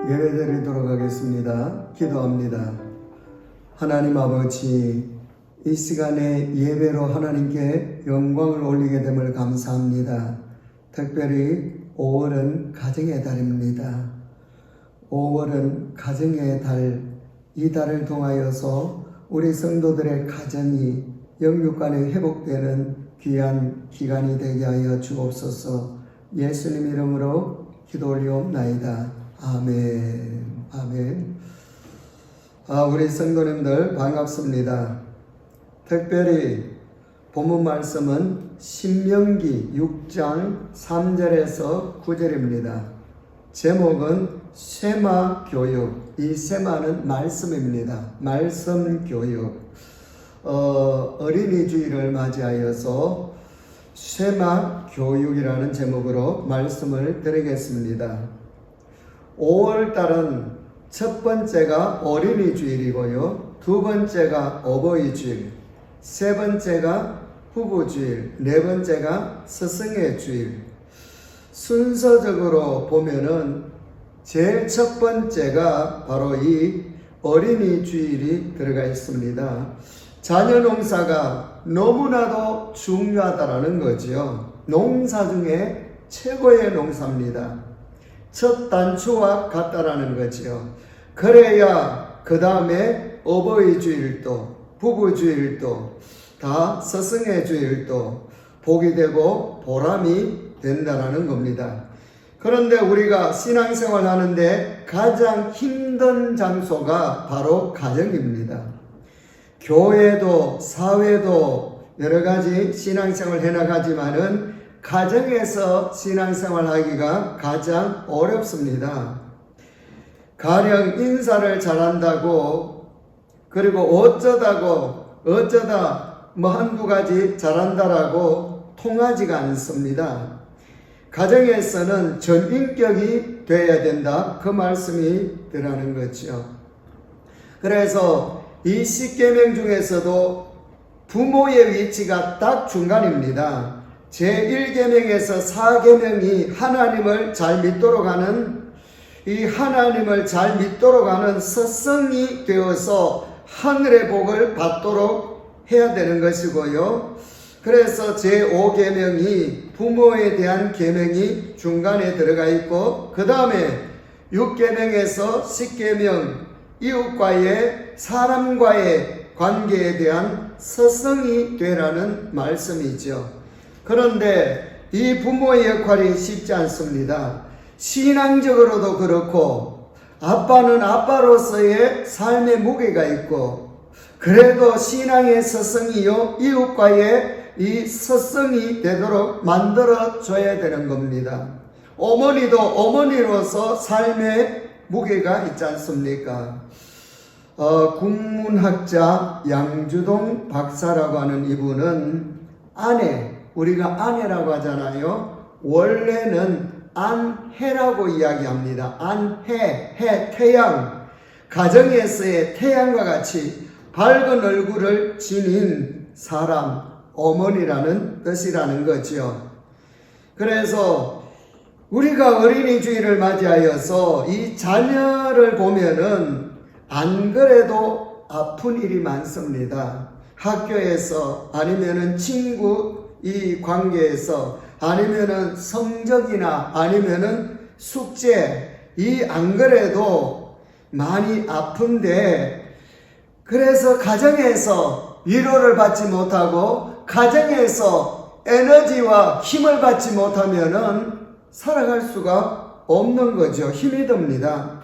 예배드리도록 하겠습니다. 기도합니다. 하나님 아버지, 이 시간에 예배로 하나님께 영광을 올리게 됨을 감사합니다. 특별히 5월은 가정의 달입니다. 5월은 가정의 달, 이 달을 통하여서 우리 성도들의 가정이 영육간에 회복되는 귀한 기간이 되게 하여 주옵소서. 예수님 이름으로 기도 올리옵나이다. 아멘. 아멘. 우리 성도님들 반갑습니다. 특별히 본문 말씀은 신명기 6장 3절에서 9절입니다. 제목은 쇠마 교육. 이 쇠마는 말씀입니다. 말씀 교육. 어린이 주일을 맞이하여서 쇠마 교육이라는 제목으로 말씀을 드리겠습니다. 5월달은 첫 번째가 어린이 주일이고요, 두 번째가 어버이 주일, 세 번째가 부부 주일, 네 번째가 스승의 주일. 순서적으로 보면은 제일 첫 번째가 바로 이 어린이 주일이 들어가 있습니다. 자녀 농사가 너무나도 중요하다라는 거지요. 농사 중에 최고의 농사입니다. 첫 단추와 같다라는 거지요. 그래야 그 다음에 어버이 주일도, 부부 주일도, 다 스승의 주일도 복이 되고 보람이 된다라는 겁니다. 그런데 우리가 신앙생활 하는데 가장 힘든 장소가 바로 가정입니다. 교회도 사회도 여러 가지 신앙생활 해나가지만은 가정에서 신앙생활 하기가 가장 어렵습니다. 가령 인사를 잘한다고, 그리고 어쩌다 뭐 한두 가지 잘한다라고 통하지가 않습니다. 가정에서는 전인격이 되어야 된다, 그 말씀이 들어가는 거죠. 그래서 이 10계명 중에서도 부모의 위치가 딱 중간입니다. 제1계명에서 4계명이 하나님을 잘 믿도록 하는, 이 하나님을 잘 믿도록 하는 스승이 되어서 하늘의 복을 받도록 해야 되는 것이고요. 그래서 제5계명이 부모에 대한 계명이 중간에 들어가 있고, 그 다음에 6계명에서 10계명 이웃과의, 사람과의 관계에 대한 스승이 되라는 말씀이죠. 그런데 이 부모의 역할이 쉽지 않습니다. 신앙적으로도 그렇고 아빠는 아빠로서의 삶의 무게가 있고, 그래도 신앙의 스승이요 이웃과의 이 스승이 되도록 만들어줘야 되는 겁니다. 어머니도 어머니로서 삶의 무게가 있지 않습니까? 국문학자 양주동 박사라고 하는 이분은 아내, 우리가 아내라고 하잖아요. 원래는 안해라고 이야기합니다. 안해, 해, 태양. 가정에서의 태양과 같이 밝은 얼굴을 지닌 사람, 어머니라는 뜻이라는 거죠. 그래서 우리가 어린이 주일을 맞이하여서 이 자녀를 보면은 안 그래도 아픈 일이 많습니다. 학교에서, 아니면은 친구 이 관계에서, 아니면은 성적이나 아니면은 숙제, 이 안 그래도 많이 아픈데, 그래서 가정에서 위로를 받지 못하고 가정에서 에너지와 힘을 받지 못하면은 살아갈 수가 없는 거죠. 힘이 듭니다.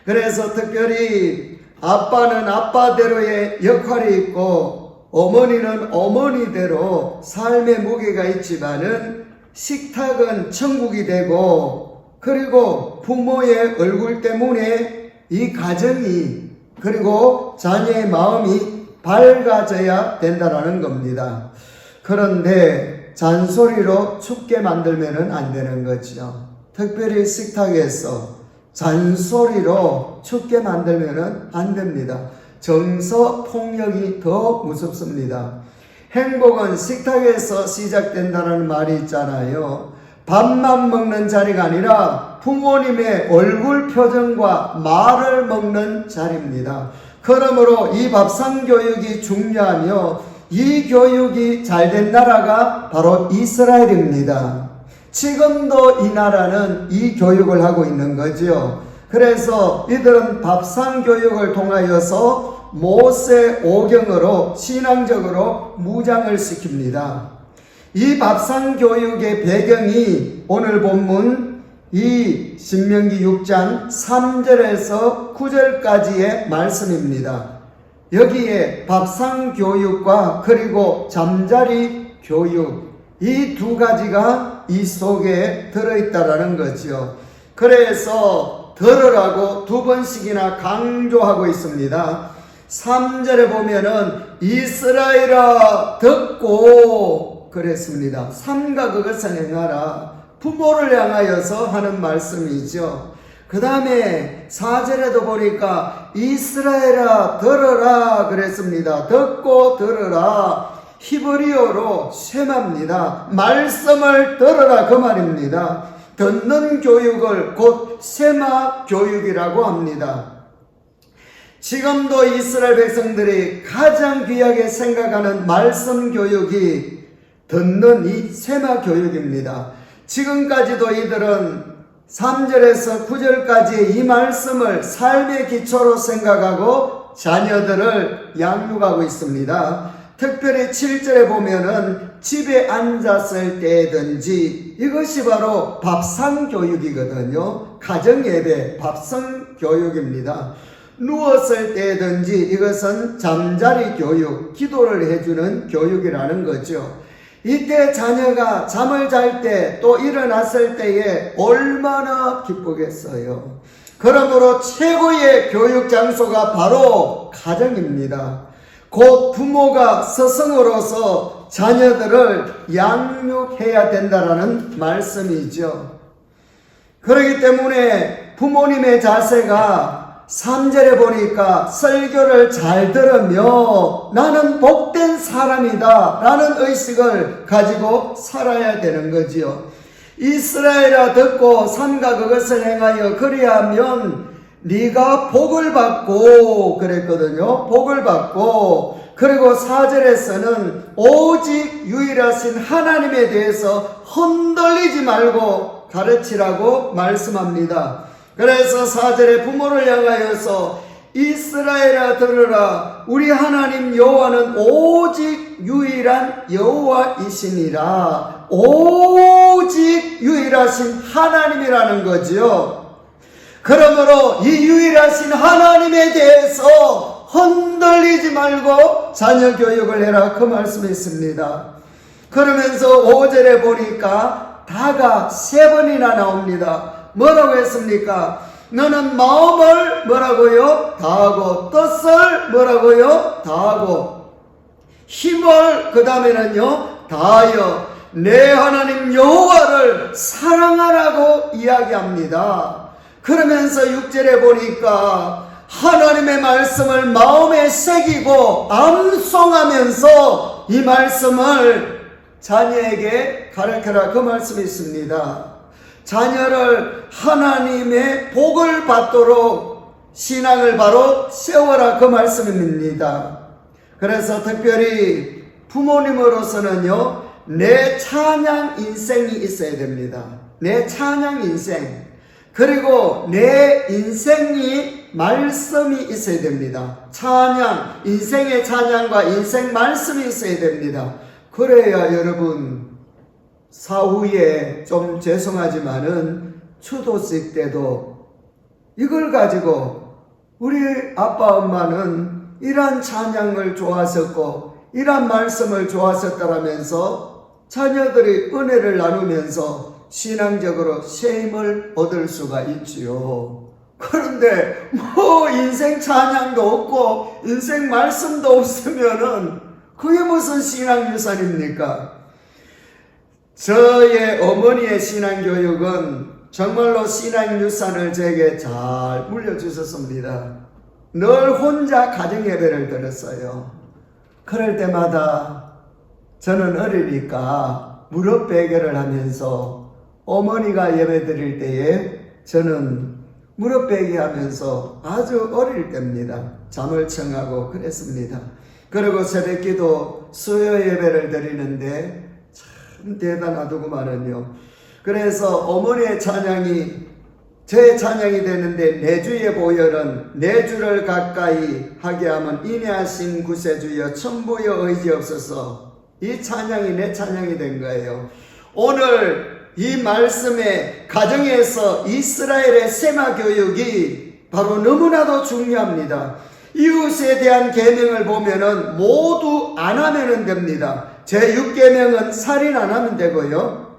그래서 특별히 아빠는 아빠대로의 역할이 있고 어머니는 어머니대로 삶의 무게가 있지만은 식탁은 천국이 되고, 그리고 부모의 얼굴 때문에 이 가정이, 그리고 자녀의 마음이 밝아져야 된다라는 겁니다. 그런데 잔소리로 춥게 만들면 안 되는 거죠. 특별히 식탁에서 잔소리로 춥게 만들면 안 됩니다. 정서 폭력이 더 무섭습니다. 행복은 식탁에서 시작된다는 말이 있잖아요. 밥만 먹는 자리가 아니라 부모님의 얼굴 표정과 말을 먹는 자리입니다. 그러므로 이 밥상 교육이 중요하며 이 교육이 잘된 나라가 바로 이스라엘입니다. 지금도 이 나라는 이 교육을 하고 있는 거죠. 그래서 이들은 밥상 교육을 통하여서 모세 오경으로 신앙적으로 무장을 시킵니다. 이 밥상 교육의 배경이 오늘 본문 이 신명기 6장 3절에서 9절까지의 말씀입니다. 여기에 밥상 교육과 그리고 잠자리 교육 이 두 가지가 이 속에 들어있다라는 거죠. 그래서 들으라고 두 번씩이나 강조하고 있습니다. 3절에 보면은 이스라엘아 듣고 그랬습니다. 삼가 그것을 행하라. 부모를 향하여서 하는 말씀이죠. 그 다음에 4절에도 보니까 이스라엘아 들으라 그랬습니다. 듣고 들으라. 히브리어로 쉐마입니다. 말씀을 들으라 그 말입니다. 듣는 교육을 곧 쉐마 교육이라고 합니다. 지금도 이스라엘 백성들이 가장 귀하게 생각하는 말씀 교육이 듣는 이 쉐마 교육입니다. 지금까지도 이들은 3절에서 9절까지 이 말씀을 삶의 기초로 생각하고 자녀들을 양육하고 있습니다. 특별히 7절에 보면은 집에 앉았을 때든지 이것이 바로 밥상 교육이거든요. 가정예배 밥상 교육입니다. 누웠을 때든지 이것은 잠자리 교육, 기도를 해주는 교육이라는 거죠. 이때 자녀가 잠을 잘 때 또 일어났을 때에 얼마나 기쁘겠어요. 그러므로 최고의 교육 장소가 바로 가정입니다. 곧 부모가 스승으로서 자녀들을 양육해야 된다라는 말씀이죠. 그렇기 때문에 부모님의 자세가 3절에 보니까 설교를 잘 들으며 나는 복된 사람이다 라는 의식을 가지고 살아야 되는 거지요. 이스라엘아 듣고 삼가 그것을 행하여 그리하면 네가 복을 받고 그랬거든요. 복을 받고 그리고 4절에서는 오직 유일하신 하나님에 대해서 흔들리지 말고 가르치라고 말씀합니다. 그래서 4절에 부모를 향하여서 이스라엘아 들으라 우리 하나님 여호와는 오직 유일한 여호와이시니라. 오직 유일하신 하나님이라는 거지요. 그러므로 이 유일하신 하나님에 대해서 흔들리지 말고 자녀 교육을 해라 그 말씀이 있습니다. 그러면서 5절에 보니까 다가 3번이나 나옵니다. 뭐라고 했습니까? 너는 마음을 뭐라고요? 다하고 뜻을 뭐라고요? 다하고 힘을 그 다음에는요 다하여 내 하나님 여호와를 사랑하라고 이야기합니다. 그러면서 6절에 보니까 하나님의 말씀을 마음에 새기고 암송하면서 이 말씀을 자녀에게 가르쳐라 그 말씀이 있습니다. 자녀를 하나님의 복을 받도록 신앙을 바로 세워라 그 말씀입니다. 그래서 특별히 부모님으로서는요 내 찬양 인생이 있어야 됩니다. 내 찬양 인생 그리고 내 인생이 말씀이 있어야 됩니다. 찬양, 인생의 찬양과 인생 말씀이 있어야 됩니다. 그래야 여러분 사후에 좀 죄송하지만은 추도식 때도 이걸 가지고 우리 아빠 엄마는 이러한 찬양을 좋아하셨고 이러한 말씀을 좋아하셨다라면서 자녀들이 은혜를 나누면서 신앙적으로 쉼을 얻을 수가 있지요. 그런데 뭐 인생 찬양도 없고 인생 말씀도 없으면은 그게 무슨 신앙 유산입니까? 저의 어머니의 신앙 교육은 정말로 신앙 유산을 제게 잘 물려주셨습니다. 늘 혼자 가정 예배를 드렸어요. 그럴 때마다 저는 어리니까 무릎 베개를 하면서 어머니가 예배 드릴 때에 저는 무릎 베기 하면서 아주 어릴 때입니다. 잠을 청하고 그랬습니다. 그리고 새벽기도 수요 예배를 드리는데 참 대단하더구만요. 그래서 어머니의 찬양이 제 찬양이 되는데 내주의 보혈은 내주를 가까이 하게 하면 인내하신 구세주여 천부여 의지없어서 이 찬양이 내 찬양이 된 거예요. 오늘 이 말씀에 가정에서 이스라엘의 세마 교육이 바로 너무나도 중요합니다. 이웃에 대한 계명을 보면은 모두 안 하면은 됩니다. 제6계명은 살인 안 하면 되고요.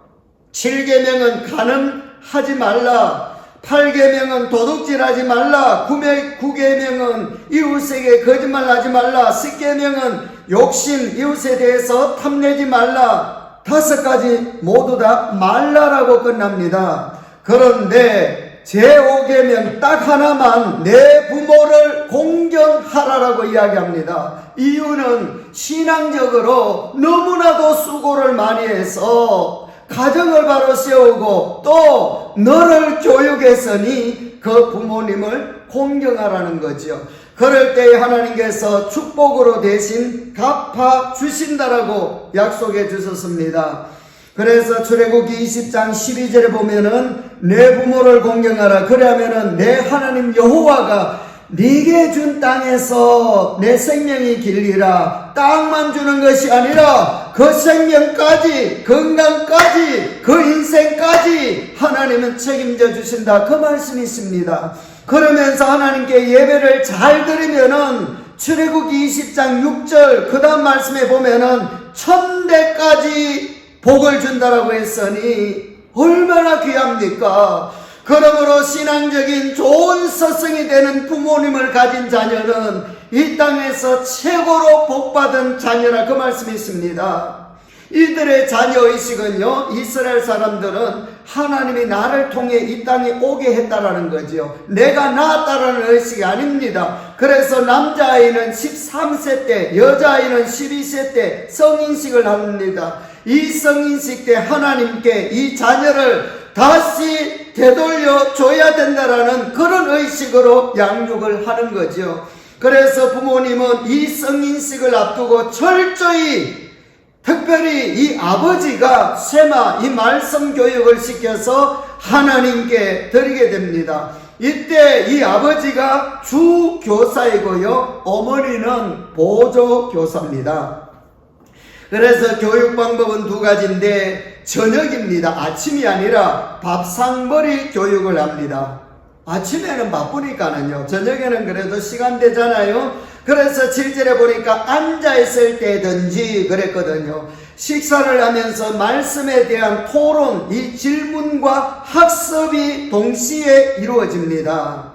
7계명은 간음하지 말라. 8계명은 도둑질하지 말라. 9계명은 이웃에게 거짓말하지 말라. 10계명은 욕심, 이웃에 대해서 탐내지 말라. 5가지 모두 다 말라라고 끝납니다. 그런데 제5계명 딱 하나만 내 부모를 공경하라라고 이야기합니다. 이유는 신앙적으로 너무나도 수고를 많이 해서 가정을 바로 세우고 또 너를 교육했으니 그 부모님을 공경하라는 거죠. 그럴 때 하나님께서 축복으로 대신 갚아 주신다라고 약속해 주셨습니다. 그래서 출애굽기 20장 12절에 보면은 내 부모를 공경하라. 그러면은 내 하나님 여호와가 네게 준 땅에서 내 생명이 길리라. 땅만 주는 것이 아니라 그 생명까지, 건강까지, 그 인생까지 하나님은 책임져 주신다. 그 말씀이 있습니다. 그러면서 하나님께 예배를 잘 드리면은 출애굽기 20장 6절 그 다음 말씀에 보면은 1000대까지 복을 준다라고 했으니 얼마나 귀합니까? 그러므로 신앙적인 좋은 서성이 되는 부모님을 가진 자녀는 이 땅에서 최고로 복받은 자녀라 그 말씀이 있습니다. 이들의 자녀의식은요, 이스라엘 사람들은 하나님이 나를 통해 이 땅에 오게 했다라는 거죠. 내가 낳았다라는 의식이 아닙니다. 그래서 남자아이는 13세 때, 여자아이는 12세 때 성인식을 합니다. 이 성인식 때 하나님께 이 자녀를 다시 되돌려 줘야 된다라는 그런 의식으로 양육을 하는 거죠. 그래서 부모님은 이 성인식을 앞두고 철저히 특별히 이 아버지가 세마 이 말씀 교육을 시켜서 하나님께 드리게 됩니다. 이때 이 아버지가 주 교사이고요, 어머니는 보조 교사입니다. 그래서 교육 방법은 2가지인데 저녁입니다. 아침이 아니라 밥상머리 교육을 합니다. 아침에는 바쁘니까는요, 저녁에는 그래도 시간 되잖아요. 그래서 7절에 보니까 앉아있을 때든지 그랬거든요. 식사를 하면서 말씀에 대한 토론, 이 질문과 학습이 동시에 이루어집니다.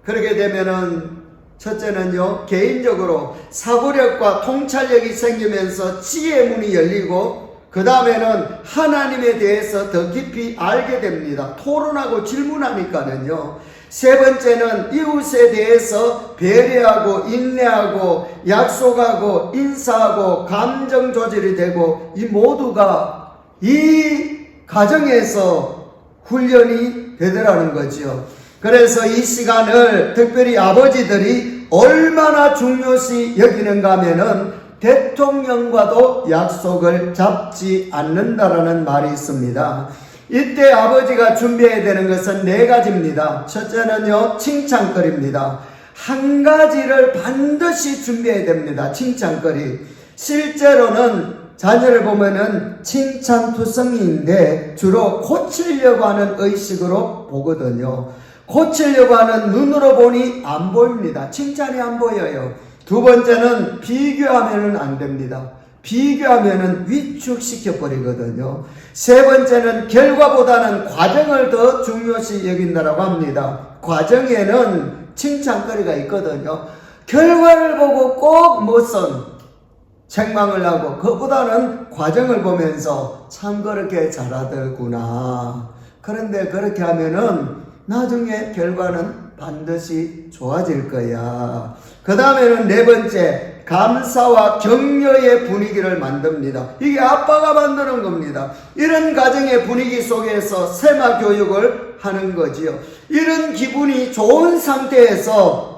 그렇게 되면은 첫째는요, 개인적으로 사고력과 통찰력이 생기면서 지혜의 문이 열리고 그 다음에는 하나님에 대해서 더 깊이 알게 됩니다. 토론하고 질문하니까는요. 3번째는 이웃에 대해서 배려하고 인내하고 약속하고 인사하고 감정 조절이 되고 이 모두가 이 가정에서 훈련이 되더라는 거죠. 그래서 이 시간을 특별히 아버지들이 얼마나 중요시 여기는가 하면은 대통령과도 약속을 잡지 않는다라는 말이 있습니다. 이때 아버지가 준비해야 되는 것은 4가지입니다. 첫째는요, 칭찬거리입니다. 한 가지를 반드시 준비해야 됩니다. 칭찬거리. 실제로는 자녀를 보면은 칭찬투성이인데 주로 고치려고 하는 의식으로 보거든요. 고치려고 하는 눈으로 보니 안 보입니다. 칭찬이 안 보여요. 2번째는 비교하면은 안 됩니다. 비교하면은 위축시켜 버리거든요. 3번째는 결과보다는 과정을 더 중요시 여긴다라고 합니다. 과정에는 칭찬거리가 있거든요. 결과를 보고 꼭 무슨 책망을 하고 그보다는 과정을 보면서 참 그렇게 잘하더구나. 그런데 그렇게 하면은 나중에 결과는 반드시 좋아질 거야. 그 다음에는 4번째, 감사와 격려의 분위기를 만듭니다. 이게 아빠가 만드는 겁니다. 이런 가정의 분위기 속에서 세마 교육을 하는 거지요. 이런 기분이 좋은 상태에서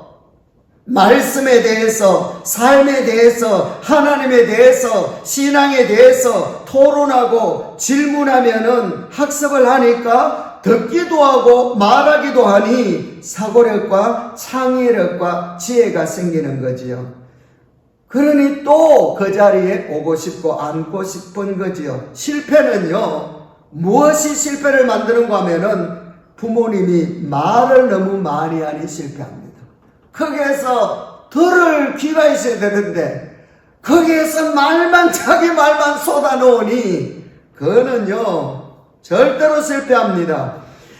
말씀에 대해서, 삶에 대해서, 하나님에 대해서, 신앙에 대해서 토론하고 질문하면은 학습을 하니까 듣기도 하고 말하기도 하니 사고력과 창의력과 지혜가 생기는 거지요. 그러니 또 그 자리에 오고 싶고 앉고 싶은 거지요. 실패는요, 무엇이 실패를 만드는가 하면은 부모님이 말을 너무 많이 하니 실패합니다. 거기에서 들을 귀가 있어야 되는데 거기에서 자기 말만 쏟아놓으니 그거는요 절대로 실패합니다.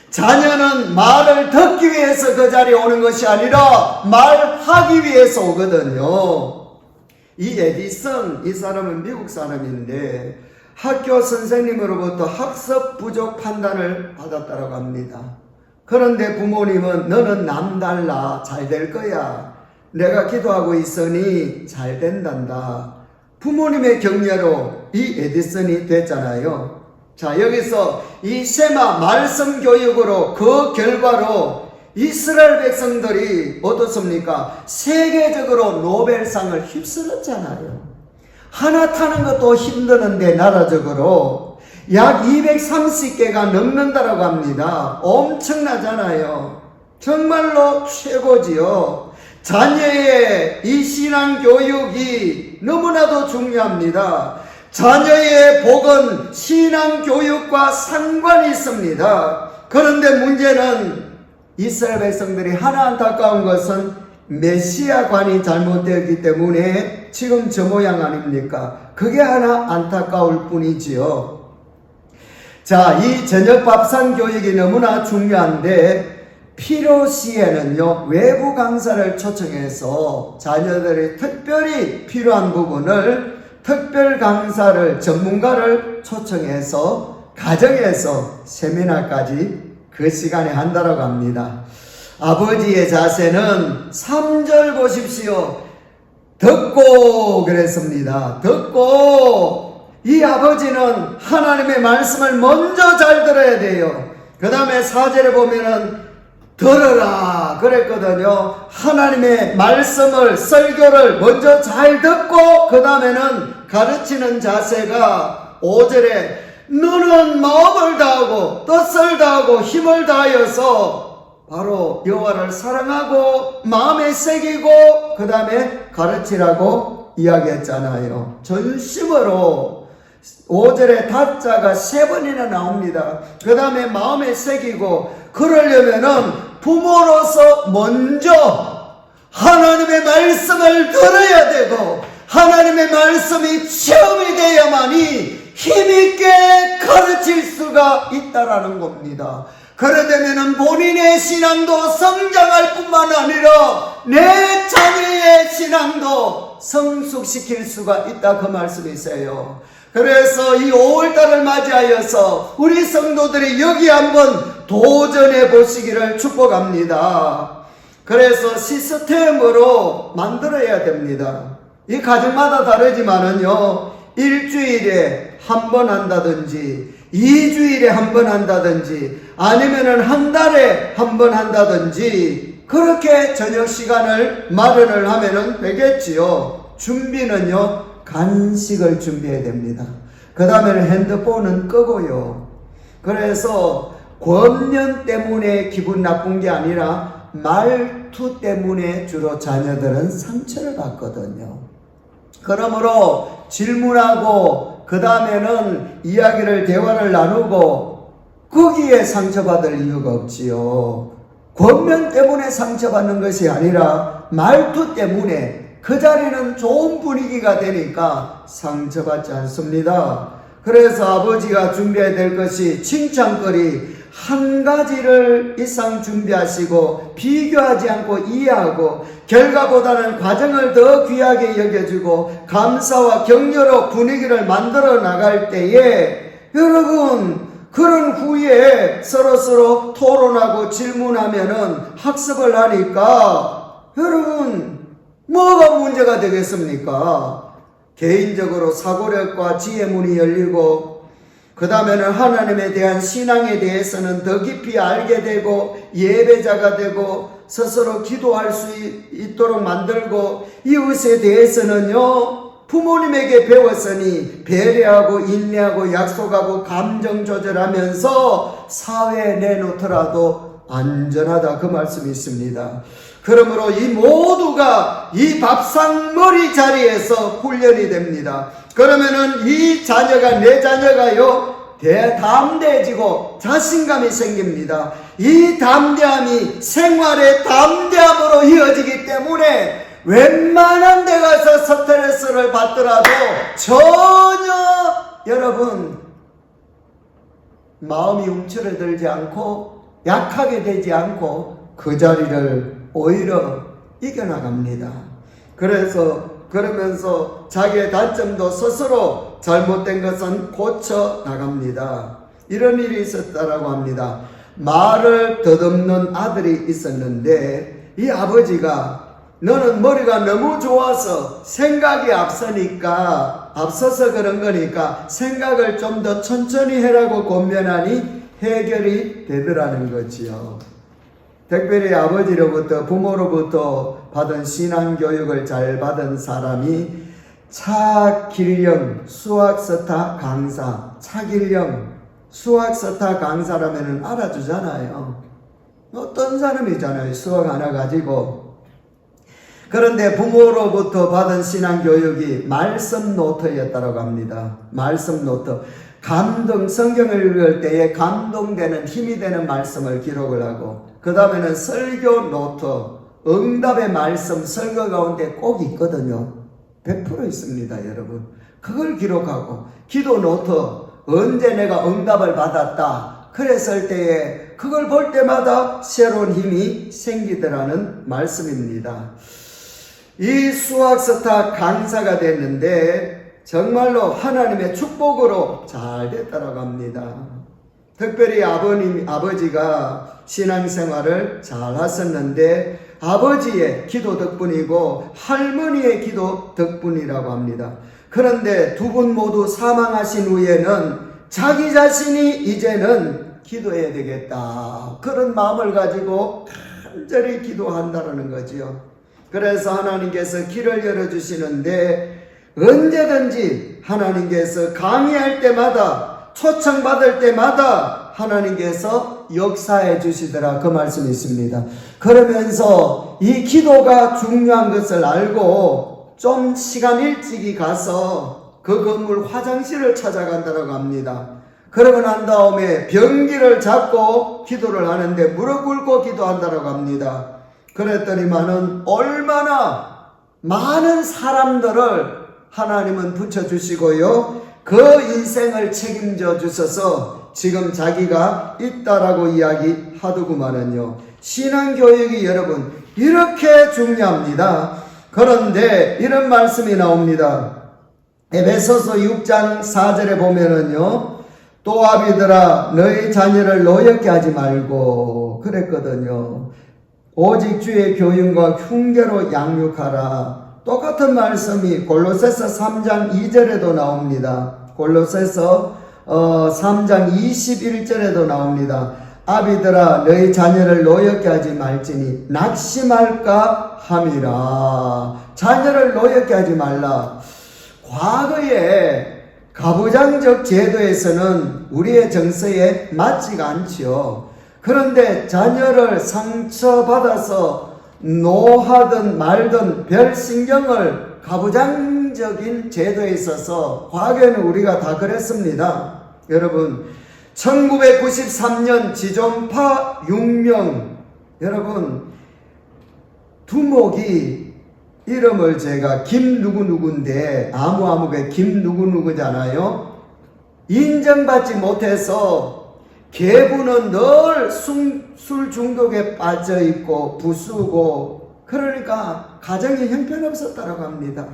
자녀는 말을 듣기 위해서 그 자리에 오는 것이 아니라 말하기 위해서 오거든요. 이 에디슨, 이 사람은 미국 사람인데 학교 선생님으로부터 학습 부족 판단을 받았다고 합니다. 그런데 부모님은 너는 남달라, 잘 될 거야, 내가 기도하고 있으니 잘 된단다. 부모님의 격려로 이 에디슨이 됐잖아요. 자, 여기서 이 세마 말씀 교육으로 그 결과로 이스라엘 백성들이 어떻습니까? 세계적으로 노벨상을 휩쓸었잖아요. 하나 타는 것도 힘드는데 나라적으로 약 230개가 넘는다라고 합니다. 엄청나잖아요. 정말로 최고지요. 자녀의 이 신앙교육이 너무나도 중요합니다. 자녀의 복은 신앙교육과 상관이 있습니다. 그런데 문제는 이스라엘 백성들이 하나 안타까운 것은 메시아관이 잘못되었기 때문에 지금 저 모양 아닙니까? 그게 하나 안타까울 뿐이지요. 자, 이 저녁 밥상 교육이 너무나 중요한데 필요시에는요 외부 강사를 초청해서 자녀들이 특별히 필요한 부분을 특별 강사를, 전문가를 초청해서 가정에서 세미나까지 그 시간에 한다고 합니다. 아버지의 자세는 3절 보십시오. 듣고 그랬습니다. 듣고. 이 아버지는 하나님의 말씀을 먼저 잘 들어야 돼요. 그 다음에 4절에 보면은 들어라 그랬거든요. 하나님의 말씀을, 설교를 먼저 잘 듣고 그 다음에는 가르치는 자세가 5절에 너는 마음을 다하고 뜻을 다하고 힘을 다하여서 바로 여호와를 사랑하고 마음에 새기고 그 다음에 가르치라고 이야기했잖아요. 전심으로 5절에 다자가 3번이나 나옵니다. 그 다음에 마음에 새기고 그러려면은 부모로서 먼저 하나님의 말씀을 들어야 되고 하나님의 말씀이 체험이 돼야만이 힘있게 가르칠 수가 있다라는 겁니다. 그러려면은 본인의 신앙도 성장할 뿐만 아니라 내 자녀의 신앙도 성숙시킬 수가 있다 그 말씀이세요. 그래서 이 5월달을 맞이하여서 우리 성도들이 여기 한번 도전해 보시기를 축복합니다. 그래서 시스템으로 만들어야 됩니다. 이 가정마다 다르지만은요, 일주일에 한 번 한다든지 2주일에 한 번 한다든지 아니면은 한 달에 한 번 한다든지 그렇게 저녁 시간을 마련을 하면은 되겠지요. 준비는요, 간식을 준비해야 됩니다. 그 다음에는 핸드폰은 끄고요. 그래서 권면 때문에 기분 나쁜 게 아니라 말투 때문에 주로 자녀들은 상처를 받거든요. 그러므로 질문하고 그 다음에는 이야기를 대화를 나누고 거기에 상처받을 이유가 없지요. 권면 때문에 상처받는 것이 아니라 말투 때문에 그 자리는 좋은 분위기가 되니까 상처받지 않습니다. 그래서 아버지가 준비해야 될 것이 칭찬거리 한 가지를 이상 준비하시고 비교하지 않고 이해하고 결과보다는 과정을 더 귀하게 여겨주고 감사와 격려로 분위기를 만들어 나갈 때에 여러분 그런 후에 서로서로 토론하고 질문하면은 학습을 하니까 여러분 뭐가 문제가 되겠습니까? 개인적으로 사고력과 지혜 문이 열리고 그 다음에는 하나님에 대한 신앙에 대해서는 더 깊이 알게 되고 예배자가 되고 스스로 기도할 수 있도록 만들고 이웃에 대해서는요 부모님에게 배웠으니 배려하고 인내하고 약속하고 감정 조절하면서 사회에 내놓더라도 안전하다 그 말씀이 있습니다. 그러므로 이 모두가 이 밥상머리 자리에서 훈련이 됩니다. 그러면은 이 자녀가 내 자녀가요 담대해지고 자신감이 생깁니다. 이 담대함이 생활의 담대함으로 이어지기 때문에 웬만한 데 가서 스트레스를 받더라도 전혀 여러분 마음이 움츠러들지 않고 약하게 되지 않고 그 자리를 오히려 이겨나갑니다. 그러면서 자기의 단점도 스스로 잘못된 것은 고쳐 나갑니다. 이런 일이 있었다라고 합니다. 말을 더듬는 아들이 있었는데 이 아버지가 너는 머리가 너무 좋아서 생각이 앞서서 그런 거니까 생각을 좀 더 천천히 해라고 권면하니 해결이 되더라는 거지요. 특별히 아버지로부터 부모로부터 받은 신앙교육을 잘 받은 사람이 차길령 수학스타 강사, 차길령 수학스타 강사라면 알아주잖아요. 어떤 사람이잖아요. 수학 하나 가지고. 그런데 부모로부터 받은 신앙교육이 말씀 노트였다고 합니다. 말씀 노트. 성경을 읽을 때에 감동되는 힘이 되는 말씀을 기록을 하고 그 다음에는 설교 노트, 응답의 말씀 설교 가운데 꼭 있거든요. 100% 있습니다, 여러분. 그걸 기록하고 기도 노트, 언제 내가 응답을 받았다 그랬을 때에 그걸 볼 때마다 새로운 힘이 생기더라는 말씀입니다. 이 수학스타 강사가 됐는데 정말로 하나님의 축복으로 잘 됐다고 합니다. 특별히 아버지가 신앙생활을 잘 하셨는데 아버지의 기도 덕분이고 할머니의 기도 덕분이라고 합니다. 그런데 두 분 모두 사망하신 후에는 자기 자신이 이제는 기도해야 되겠다 그런 마음을 가지고 간절히 기도한다는 거지요. 그래서 하나님께서 길을 열어주시는데 언제든지 하나님께서 강의할 때마다 초청받을 때마다 하나님께서 역사해 주시더라 그 말씀이 있습니다. 그러면서 이 기도가 중요한 것을 알고 좀 시간 일찍이 가서 그 건물 화장실을 찾아간다고 합니다. 그러고 난 다음에 변기를 잡고 기도를 하는데 무릎 꿇고 기도한다고 합니다. 그랬더니만은 얼마나 많은 사람들을 하나님은 붙여주시고요. 그 인생을 책임져 주셔서 지금 자기가 있다라고 이야기하더구만은요. 신앙교육이 여러분 이렇게 중요합니다. 그런데 이런 말씀이 나옵니다. 에베소서 6장 4절에 보면은요. 또 아비들아 너희 자녀를 노엽게 하지 말고 그랬거든요. 오직 주의 교훈과 흉계로 양육하라. 똑같은 말씀이 골로새서 3장 2절에도 나옵니다. 골로새서 3장 21절에도 나옵니다. 아비들아 너희 자녀를 노엽게 하지 말지니 낙심할까 함이라. 자녀를 노엽게 하지 말라. 과거에 가부장적 제도에서는 우리의 정서에 맞지가 않지요. 그런데 자녀를 상처받아서 노하든 말든 별 신경을 가부장적인 제도에 있어서 과거에는 우리가 다 그랬습니다. 여러분 1993년 지존파 6명 여러분 두목이 이름을 제가 김누구누구인데 아무개 김누구누구잖아요. 인정받지 못해서 계부는 늘 술 중독에 빠져 있고 부수고 그러니까 가정이 형편없었다고 합니다.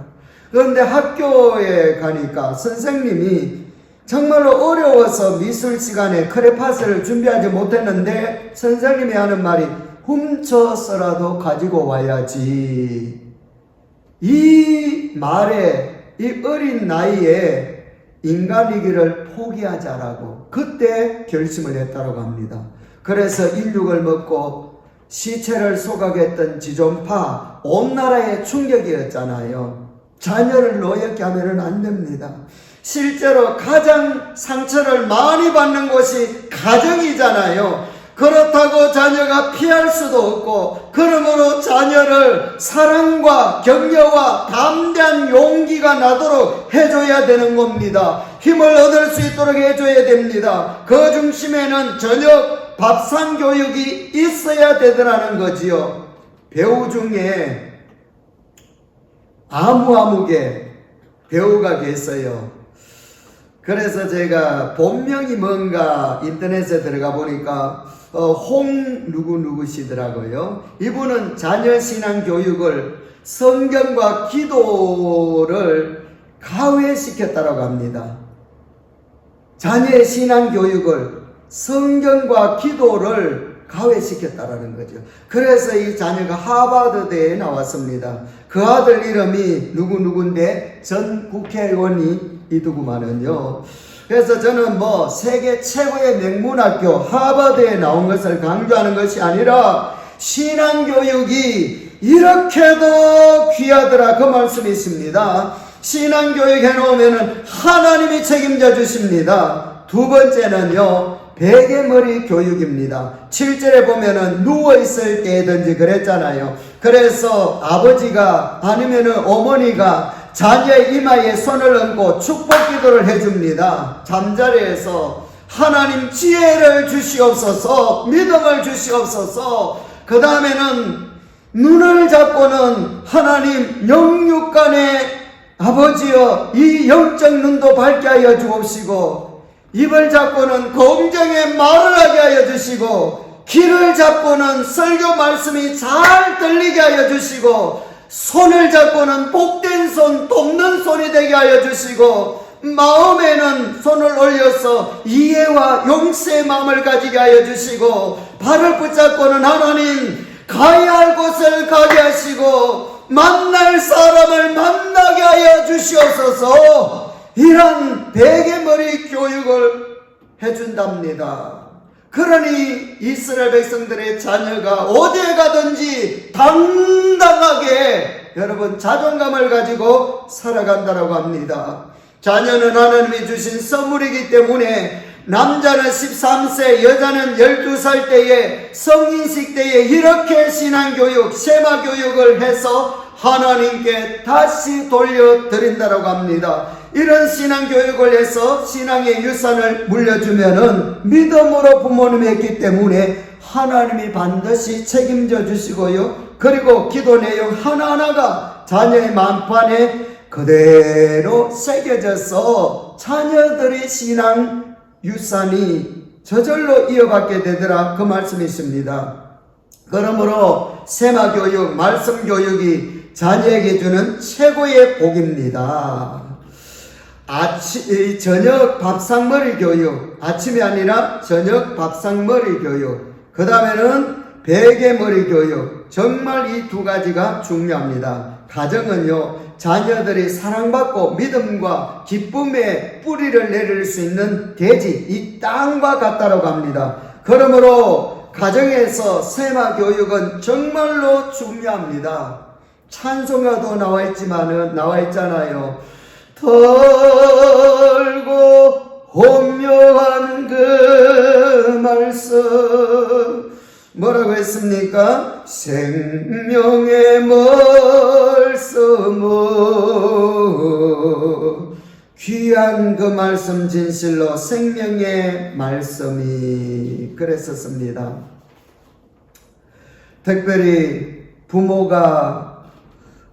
그런데 학교에 가니까 선생님이 정말로 어려워서 미술 시간에 크레파스를 준비하지 못했는데 선생님이 하는 말이 훔쳐서라도 가지고 와야지. 이 말에 이 어린 나이에 인간이기를 포기하자라고 그때 결심을 했다고 합니다. 그래서 인육을 먹고 시체를 소각했던 지존파 온 나라에 충격이었잖아요. 자녀를 노엽게 하면 안 됩니다. 실제로 가장 상처를 많이 받는 곳이 가정이잖아요. 그렇다고 자녀가 피할 수도 없고, 그러므로 자녀를 사랑과 격려와 담대한 용기가 나도록 해줘야 되는 겁니다. 힘을 얻을 수 있도록 해줘야 됩니다. 그 중심에는 저녁 밥상 교육이 있어야 되더라는 거지요. 배우 중에 아무개 배우가 계세요. 그래서 제가 본명이 뭔가 인터넷에 들어가 보니까 홍 누구시더라고요. 이분은 자녀 신앙 교육을 성경과 기도를 가외시켰다고 합니다. 자녀의 신앙 교육을 성경과 기도를 가외시켰다라는 거죠. 그래서 이 자녀가 하버드대에 나왔습니다. 그 아들 이름이 누군데 전 국회의원이 이두구만은요. 그래서 저는 세계 최고의 명문학교 하버드에 나온 것을 강조하는 것이 아니라 신앙교육이 이렇게도 귀하더라 그 말씀이 있습니다. 신앙교육 해놓으면 하나님이 책임져 주십니다. 두 번째는요, 베개머리 교육입니다. 7절에 보면은 누워있을 때든지 그랬잖아요. 그래서 아버지가 아니면은 어머니가 자녀의 이마에 손을 얹고 축복 기도를 해줍니다. 잠자리에서 하나님 지혜를 주시옵소서, 믿음을 주시옵소서. 그 다음에는 눈을 잡고는 하나님 영육간에 아버지여 이 영적 눈도 밝게 하여 주옵시고, 입을 잡고는 공정의 말을 하게 하여 주시고, 귀를 잡고는 설교 말씀이 잘 들리게 하여 주시고, 손을 잡고는 복된 손, 돕는 손이 되게 하여 주시고, 마음에는 손을 올려서 이해와 용서의 마음을 가지게 하여 주시고, 발을 붙잡고는 하나님 가야 할 곳을 가게 하시고, 만날 사람을 만나게 하여 주시옵소서. 이런 베개머리 교육을 해준답니다. 그러니 이스라엘 백성들의 자녀가 어디에 가든지 당당하게 여러분 자존감을 가지고 살아간다고 합니다. 자녀는 하나님이 주신 선물이기 때문에 남자는 13세, 여자는 12살 때에 성인식 때에 이렇게 신앙교육, 세마교육을 해서 하나님께 다시 돌려드린다고 합니다. 이런 신앙교육을 해서 신앙의 유산을 물려주면은 믿음으로 부모님이 했기 때문에 하나님이 반드시 책임져 주시고요. 그리고 기도 내용 하나하나가 자녀의 만판에 그대로 새겨져서 자녀들의 신앙 유산이 저절로 이어받게 되더라 그 말씀이십니다. 그러므로 세마교육, 말씀교육이 자녀에게 주는 최고의 복입니다. 저녁 밥상머리 교육, 아침이 아니라 저녁 밥상머리 교육, 그 다음에는 베개머리 교육. 정말 이 두 가지가 중요합니다. 가정은요, 자녀들이 사랑받고 믿음과 기쁨의 뿌리를 내릴 수 있는 대지, 이 땅과 같다고 합니다. 그러므로 가정에서 세마 교육은 정말로 중요합니다. 찬송가도 나와 있잖아요. 털고 혼묘한 그 말씀, 뭐라고 했습니까? 생명의 말씀은 귀한 그 말씀, 진실로 생명의 말씀이 그랬었습니다. 특별히 부모가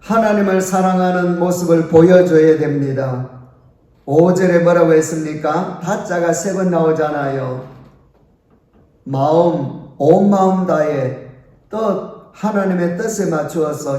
하나님을 사랑하는 모습을 보여줘야 됩니다. 5절에 뭐라고 했습니까? 다자가 3번 나오잖아요. 마음, 온 마음 다해 뜻, 하나님의 뜻에 맞추어서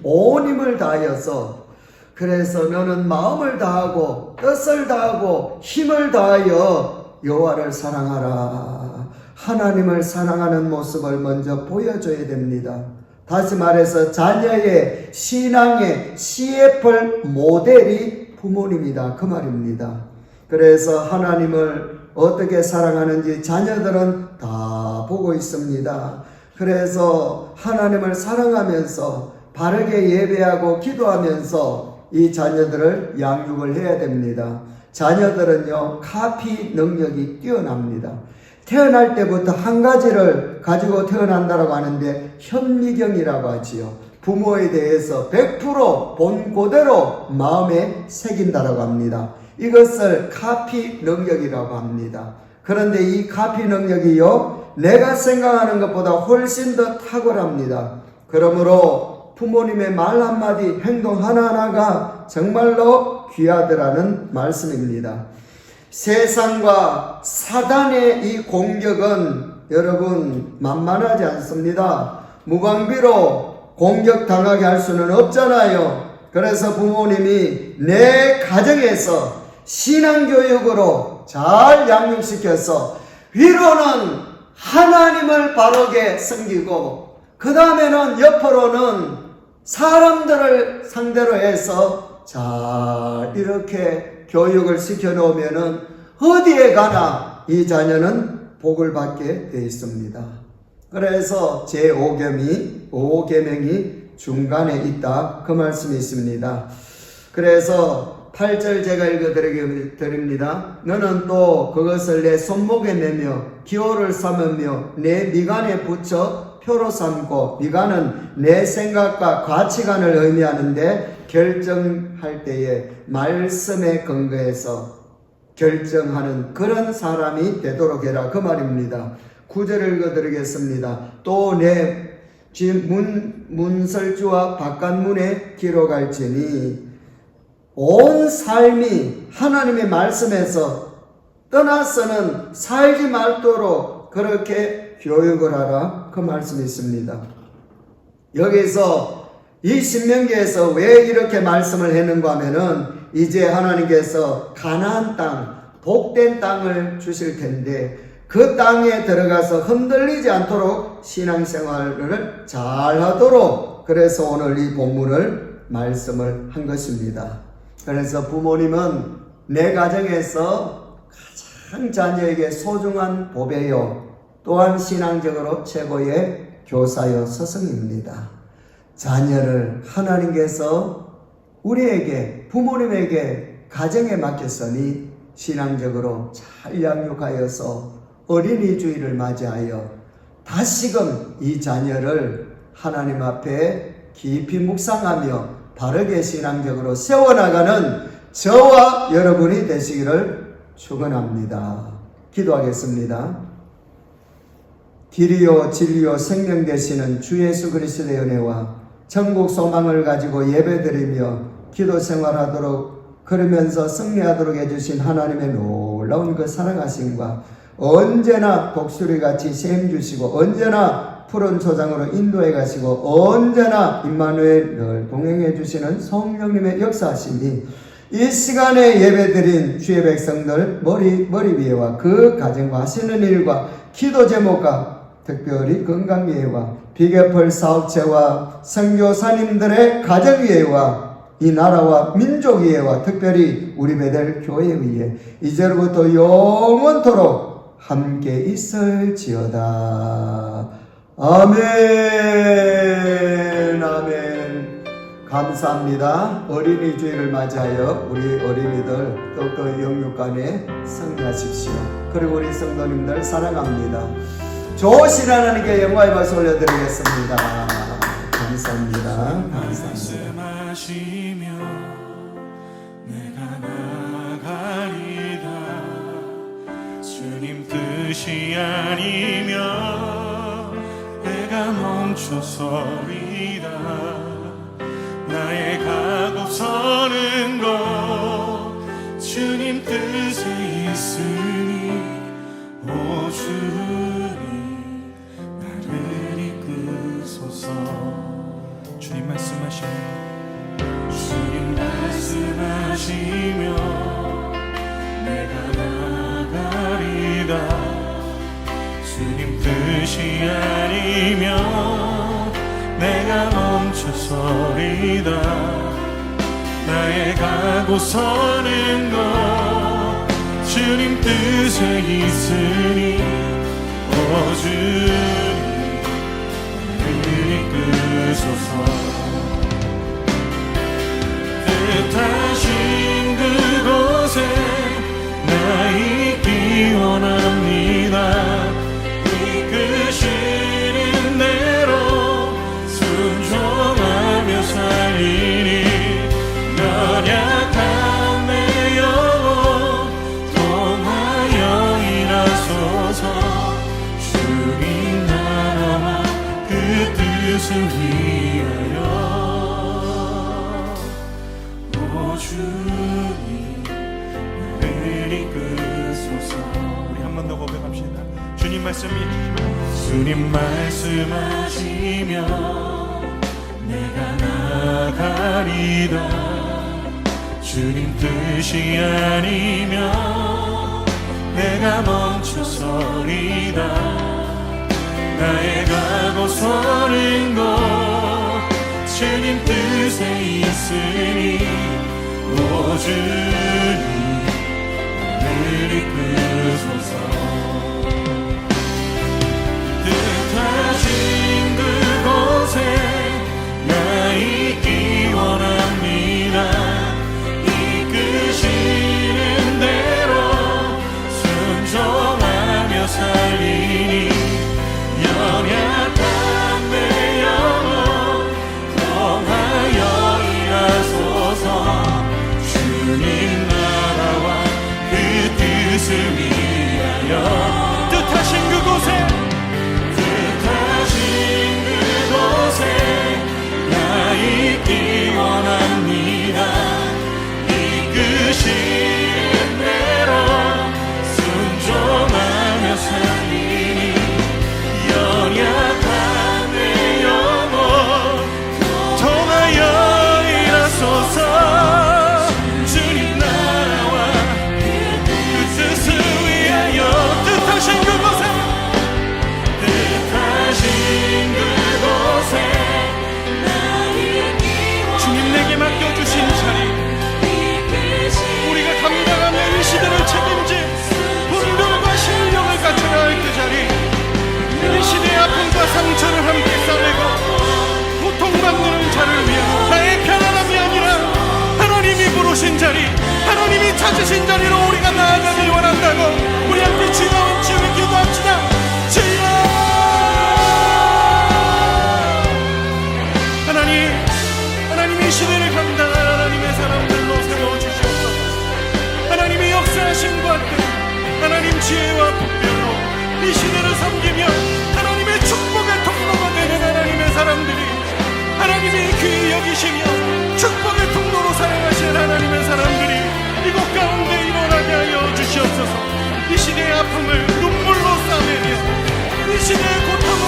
온 힘을 다하여서, 그래서 너는 마음을 다하고 뜻을 다하고 힘을 다하여 여호와를 사랑하라. 하나님을 사랑하는 모습을 먼저 보여줘야 됩니다. 다시 말해서 자녀의 신앙의 CFR 모델이 부모님이다, 그 말입니다. 그래서 하나님을 어떻게 사랑하는지 자녀들은 다 보고 있습니다. 그래서 하나님을 사랑하면서 바르게 예배하고 기도하면서 이 자녀들을 양육을 해야 됩니다. 자녀들은요, 카피 능력이 뛰어납니다. 태어날 때부터 한 가지를 가지고 태어난다고 하는데 현미경이라고 하지요. 부모에 대해서 100% 본 그대로 마음에 새긴다라고 합니다. 이것을 카피 능력이라고 합니다. 그런데 이 카피 능력이요, 내가 생각하는 것보다 훨씬 더 탁월합니다. 그러므로 부모님의 말 한마디, 행동 하나하나가 정말로 귀하더라는 말씀입니다. 세상과 사단의 이 공격은 여러분 만만하지 않습니다. 무방비로 공격당하게 할 수는 없잖아요. 그래서 부모님이 내 가정에서 신앙교육으로 잘 양육시켜서 위로는 하나님을 바르게 섬기고 그 다음에는 옆으로는 사람들을 상대로 해서 잘 이렇게 교육을 시켜놓으면은 어디에 가나 이 자녀는 복을 받게 되어 있습니다. 그래서 제5계명이 중간에 있다, 그 말씀이 있습니다. 그래서 8절 제가 읽어드립니다. 너는 또 그것을 내 손목에 매며 기호를 삼으며 내 미간에 붙여 표로 삼고, 미간은 내 생각과 가치관을 의미하는데 결정할 때에 말씀에 근거해서 결정하는 그런 사람이 되도록 해라, 그 말입니다. 9절을 읽어드리겠습니다. 또 내 문설주와 바깥문에 기록할지니 온 삶이 하나님의 말씀에서 떠나서는 살지 말도록 그렇게 교육을 하라, 그 말씀이 있습니다. 여기서 이 신명기에서 왜 이렇게 말씀을 했는가 하면은 이제 하나님께서 가나안 땅, 복된 땅을 주실 텐데 그 땅에 들어가서 흔들리지 않도록 신앙생활을 잘 하도록, 그래서 오늘 이 본문을 말씀을 한 것입니다. 그래서 부모님은 내 가정에서 가장 자녀에게 소중한 보배요, 또한 신앙적으로 최고의 교사요 스승입니다. 자녀를 하나님께서 우리에게, 부모님에게 가정에 맡겼으니 신앙적으로 잘 양육하여서 어린이 주일을 맞이하여 다시금 이 자녀를 하나님 앞에 깊이 묵상하며 바르게 신앙적으로 세워나가는 저와 여러분이 되시기를 축원합니다. 기도하겠습니다. 길이요 진리요 생명 되시는 주 예수 그리스도의 은혜와 천국 소망을 가지고 예배드리며 기도 생활하도록, 그러면서 승리하도록 해주신 하나님의 놀라운 그 사랑하심과 언제나 독수리같이 셈 주시고 언제나 푸른 초장으로 인도해 가시고 언제나 임마누엘 늘 동행해 주시는 성령님의 역사하심이 이 시간에 예배드린 주의 백성들 머리 위에와 그 가정과 하시는 일과 기도 제목과 특별히 건강예와 비계펄 사업체와 선교사님들의 가정 위에와 이 나라와 민족 위에와 특별히 우리 베델 교회 위에 이제로부터 영원토록 함께 있을지어다. 아멘. 아멘. 감사합니다. 어린이 주일을 맞이하여 우리 어린이들 더욱더 영육간에 승리하십시오. 그리고 우리 성도님들 사랑합니다. 좋으신 하나님께 영광의 박수 올려드리겠습니다. 감사합니다. 감사합니다. 내가 나가리다. 주님 뜻이 아니면 내가 멈춰서리다. 나의 가고 서는 곳 주님 뜻에 있으니 오 주님 나를 이끄소서. 주님 말씀하시면 주님 말씀하시며 내가 나가리다. 주님 뜻이 아니면 내가 멈춰서리다. 나의 가고 서는 것 주님 뜻에 있으니 오 주님 우리 이끄소서. 뜻하신 그곳에 나 있기 원합니다. 이끄시는 대로 순종하며 살리니 연약한 내 영혼 통하여 일하소서. 주님 나라와 그 뜻을 위하여 오 주님 나를 이끄소서. 우리 한 번 더 고백합시다. 주님 말씀이 주님 말씀하시며 내가 나가리다. 주님 뜻이 아니면 내가 멈춰서리다. 나의 가고 서는 곳 주님 뜻에 있으니 오 주님 나를 이끄소서. 뜻하신 그곳에 나 있기 원합니다. 이끄시는 대로 순종하며 살리니 연약한 내 영혼 통하여 일하소서. 주님 나라와 그 뜻을 위하여 뜻하신 그곳에 나 있기 원합니다. 이끄시는 대로 순종하며 살리니 연약한 내 영혼 통하여 일하소서. 주님 나라와 그 뜻을 위하여 뜻하신 그곳에 주님 내게 맡겨주신 자리 우리가 감당하며 이 시대를 책임질 분별과 신령을 갖춰야 할 그 자리, 이 시대의 아픔과 상처를 함께 싸매고 고통받는 자를 위하여 나의 편안함이 아니라 하나님이 부르신 자리, 하나님이 찾으신 자리로 우리가 나아가길 원한다고 우리 함께 주여 주여 기도합시다. 주여 하나님이 시대를 감당할 하나님의 사람들로 세워주시옵소서. 하나님의 역사하심과 함께 하나님 지혜와 분별로 이 시대를 섬기며 하나님의 축복의 통로가 되는 하나님의 사람들이 하나님이 귀히 여기시며 축복의 통로로 사용하신 하나님의 사람들이 이곳 가운데 일어나게 하여 주시옵소서. 이 시대의 아픔을 눈물로 싸매며 이 시대의 고통을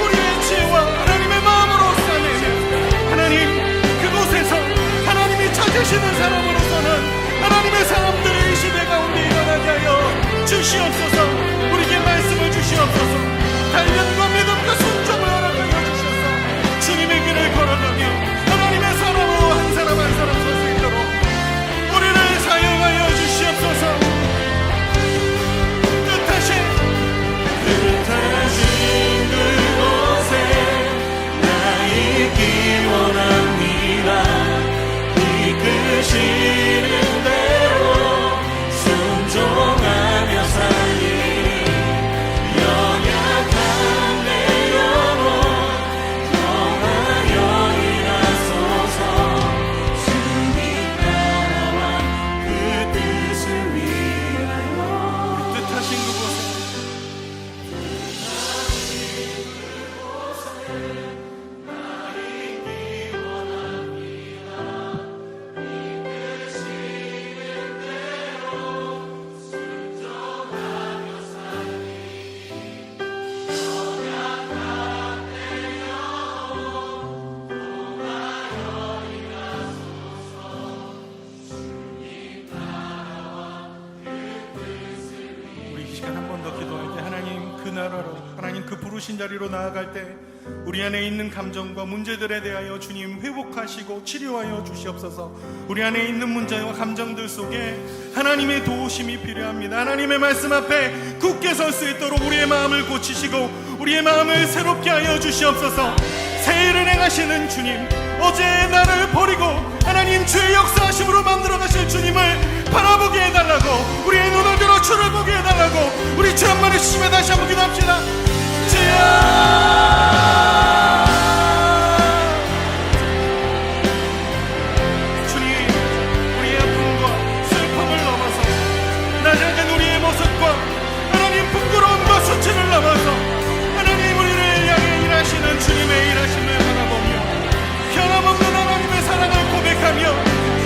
우리의 지혜와 하나님의 마음으로 싸매며 하나님 그곳에서 하나님이 찾으시는 사람으로서는 하나님의 사람들의 이 시대 가운데 일어나게 하여 주시옵소서. 우리에게 말씀을 주시옵소서. 단련과 믿음과 순종을 허락하여 주셔서 주님의 길을 걸어가며 하나님의 사람으로 한 사람 한 사람 설 수 있도록 우리를 사용하여 주시옵소서. 뜻하신 나라로 하나님 그 부르신 자리로 나아갈 때 우리 안에 있는 감정과 문제들에 대하여 주님 회복하시고 치료하여 주시옵소서. 우리 안에 있는 문제와 감정들 속에 하나님의 도우심이 필요합니다. 하나님의 말씀 앞에 굳게 설 수 있도록 우리의 마음을 고치시고 우리의 마음을 새롭게 하여 주시옵소서. 새 일을 행하시는 주님, 어제의 나를 버리고 하나님 주의 역사하심으로 만들어 가실 주님을 바라보게 해달라고, 우리의 눈을 들어 주를 보게 해달라고 우리 주 한 번의 주심에 다시 한번 기도합시다. 주님, 우리의 아픔과 슬픔을 넘어서 낮아진 우리의 모습과 하나님 부끄러움과 수치를 넘어서 하나님 우리를 향해 일하시는 주님의 일하심을 바라보며 변함없는 하나님의 사랑을 고백하며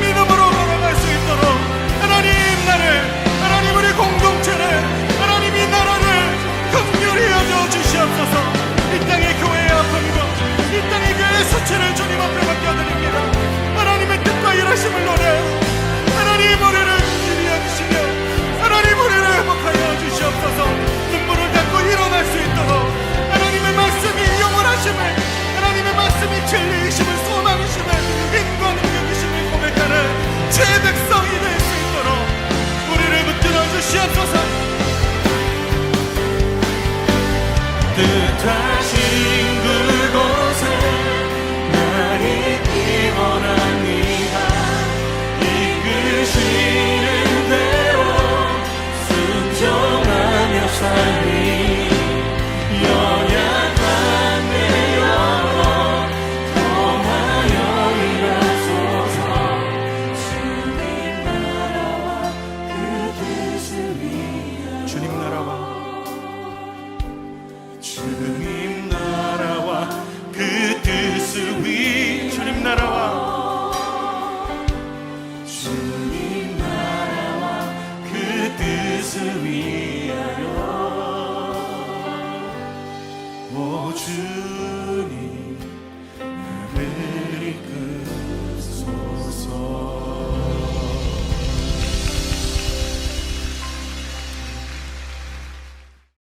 믿음으로 걸어갈 수 있도록 하나님 나를, 하나님 우리 공동체를, 하나님이 나라를 긍휼히 여겨 주시옵소서. 이 땅의 교회의 아픔과 이 땅의 교회의 수치를 주님 앞에 맡겨드립니다. 하나님의 뜻과 일하심을 노래 하나님 우리를 긍휼히 여기시며 하나님 우리를 회복하여 주시옵소서. 눈물을 닦고 일어날 수 있도록 하나님의 말씀이 영원하심을, 하나님의 말씀이 진리이심을, 소망이심을, 인과 능력이심을 고백하는 제 백성이 될 수 있도록 우리를 붙들어 주시옵소서. 뜻하신 그곳에 날 있기 원합니다. 이끄시는 대로 순종하며 살리 연약한 내 영혼 통하여 일하소서. 주님 나라와 그 뜻을 위하여, 주님 나라와 주님 나라와 그 뜻을 위, 주님 나라와 주님 나라와 그 뜻을 위하여 오 주님 나를